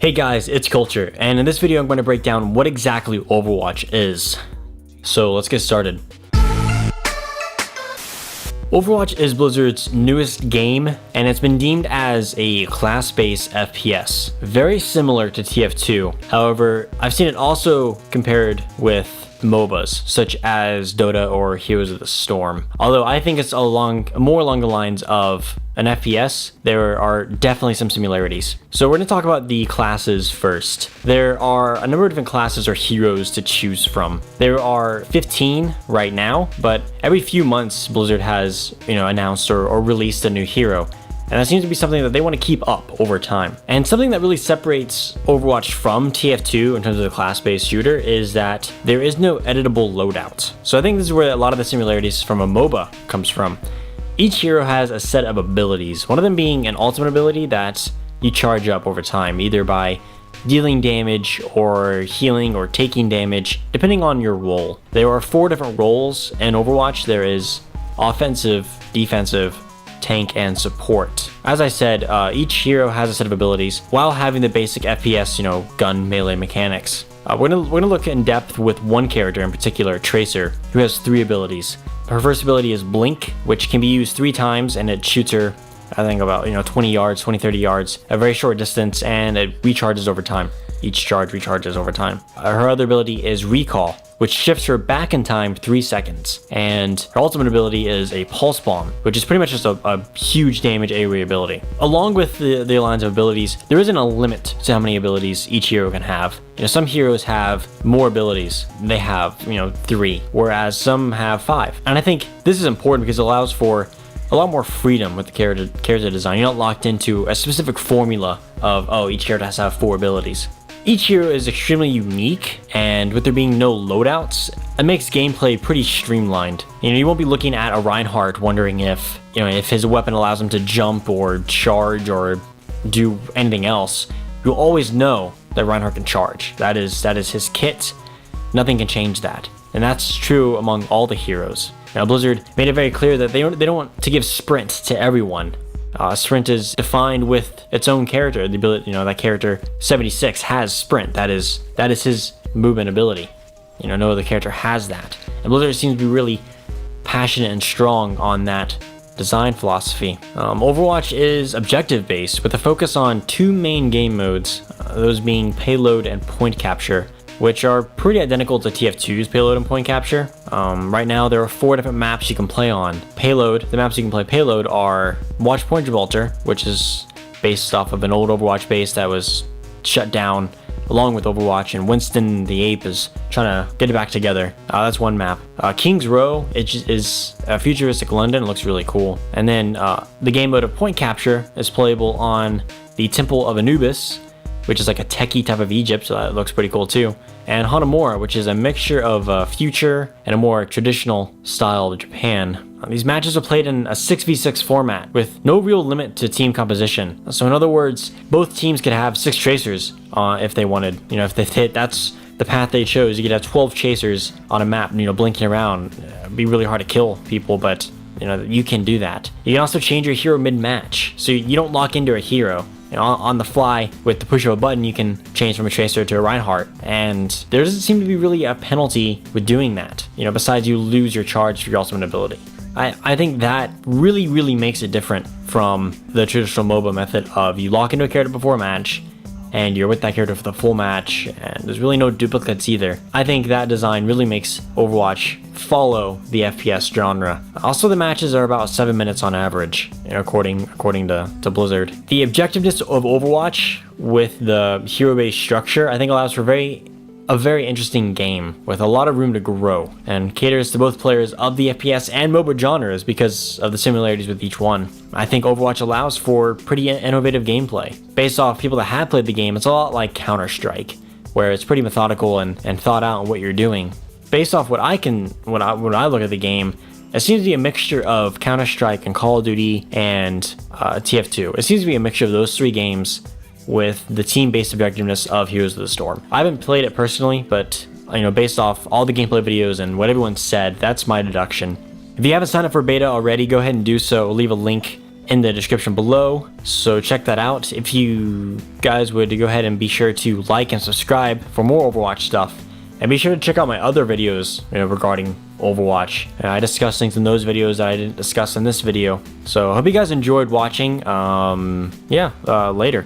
Hey guys, it's Kulture, and in this video I'm going to break down what exactly Overwatch is. So let's get started. Overwatch is Blizzard's newest game, and it's been deemed as a class-based FPS, very similar to TF2. However, I've seen it also compared with MOBAs, such as Dota or Heroes of the Storm. Although I think it's more along the lines of an FPS, there are definitely some similarities. So we're going to talk about the classes first. There are a number of different classes or heroes to choose from. There are 15 right now, but every few months Blizzard has, announced or released a new hero. And that seems to be something that they want to keep up over time. And something that really separates Overwatch from TF2 in terms of the class-based shooter is that there is no editable loadout. So I think this is where a lot of the similarities from a MOBA comes from. Each hero has a set of abilities, one of them being an ultimate ability that you charge up over time, either by dealing damage or healing or taking damage, depending on your role. There are 4 different roles in Overwatch. There is offensive, defensive, tank, and support. As I said, each hero has a set of abilities while having the basic FPS, gun melee mechanics. We're gonna look in depth with one character in particular, Tracer, who has 3 abilities. Her first ability is Blink, which can be used 3 times, and it shoots her, I think, about 20 yards, 30 yards, a very short distance, and it recharges over time. Each charge recharges over time. Her other ability is Recall, which shifts her back in time 3 seconds. And her ultimate ability is a Pulse Bomb, which is pretty much just a huge damage AoE ability. Along with the lines of abilities, there isn't a limit to how many abilities each hero can have. Some heroes have more abilities. They have, 3, whereas some have 5. And I think this is important because it allows for a lot more freedom with the character design. You're not locked into a specific formula of, each character has to have 4 abilities. Each hero is extremely unique, and with there being no loadouts, it makes gameplay pretty streamlined. You won't be looking at a Reinhardt wondering if his weapon allows him to jump or charge or do anything else. You'll always know that Reinhardt can charge. That is his kit. Nothing can change that. And that's true among all the heroes. Now, Blizzard made it very clear that they don't want to give sprint to everyone. Sprint is defined with its own character. The ability, that character 76 has sprint. That is his movement ability. No other character has that. And Blizzard seems to be really passionate and strong on that design philosophy. Overwatch is objective based with a focus on 2 main game modes, those being payload and point capture, which are pretty identical to TF2's payload and point capture. Right now, there are 4 different maps you can play on. Payload, the maps you can play payload are Watchpoint Gibraltar, which is based off of an old Overwatch base that was shut down along with Overwatch, and Winston the Ape is trying to get it back together. That's one map. King's Row is a futuristic London. It looks really cool. And then the game mode of point capture is playable on the Temple of Anubis, which is like a techie type of Egypt, so that looks pretty cool too. And Hanamura, which is a mixture of future and a more traditional style of Japan. These matches are played in a 6v6 format with no real limit to team composition. So in other words, both teams could have 6 Tracers if they wanted. If they hit, that's the path they chose. You could have 12 Chasers on a map, blinking around. It'd be really hard to kill people, but you can do that. You can also change your hero mid-match, so you don't lock into a hero. On the fly, with the push of a button, you can change from a Tracer to a Reinhardt, and there doesn't seem to be really a penalty with doing that, besides you lose your charge for your ultimate ability. I think that really makes it different from the traditional MOBA method of you lock into a character before a match, and you're with that character for the full match, and there's really no duplicates either. I think that design really makes Overwatch follow the FPS genre. Also, the matches are about 7 minutes on average, according to Blizzard. The objectiveness of Overwatch with the hero-based structure, I think, allows for a very interesting game with a lot of room to grow, and caters to both players of the FPS and MOBA genres because of the similarities with each one. I think Overwatch allows for pretty innovative gameplay. Based off people that have played the game, it's a lot like Counter-Strike, where it's pretty methodical and thought out in what you're doing. Based off when I look at the game, it seems to be a mixture of Counter-Strike and Call of Duty and TF2. It seems to be a mixture of those 3 games with the team-based objectiveness of Heroes of the Storm. I haven't played it personally, but based off all the gameplay videos and what everyone said, that's my deduction. If you haven't signed up for beta already, go ahead and do so. I'll leave a link in the description below, so check that out. If you guys would go ahead and be sure to like and subscribe for more Overwatch stuff. And be sure to check out my other videos, regarding Overwatch. I discuss things in those videos that I didn't discuss in this video. So I hope you guys enjoyed watching. Yeah, later.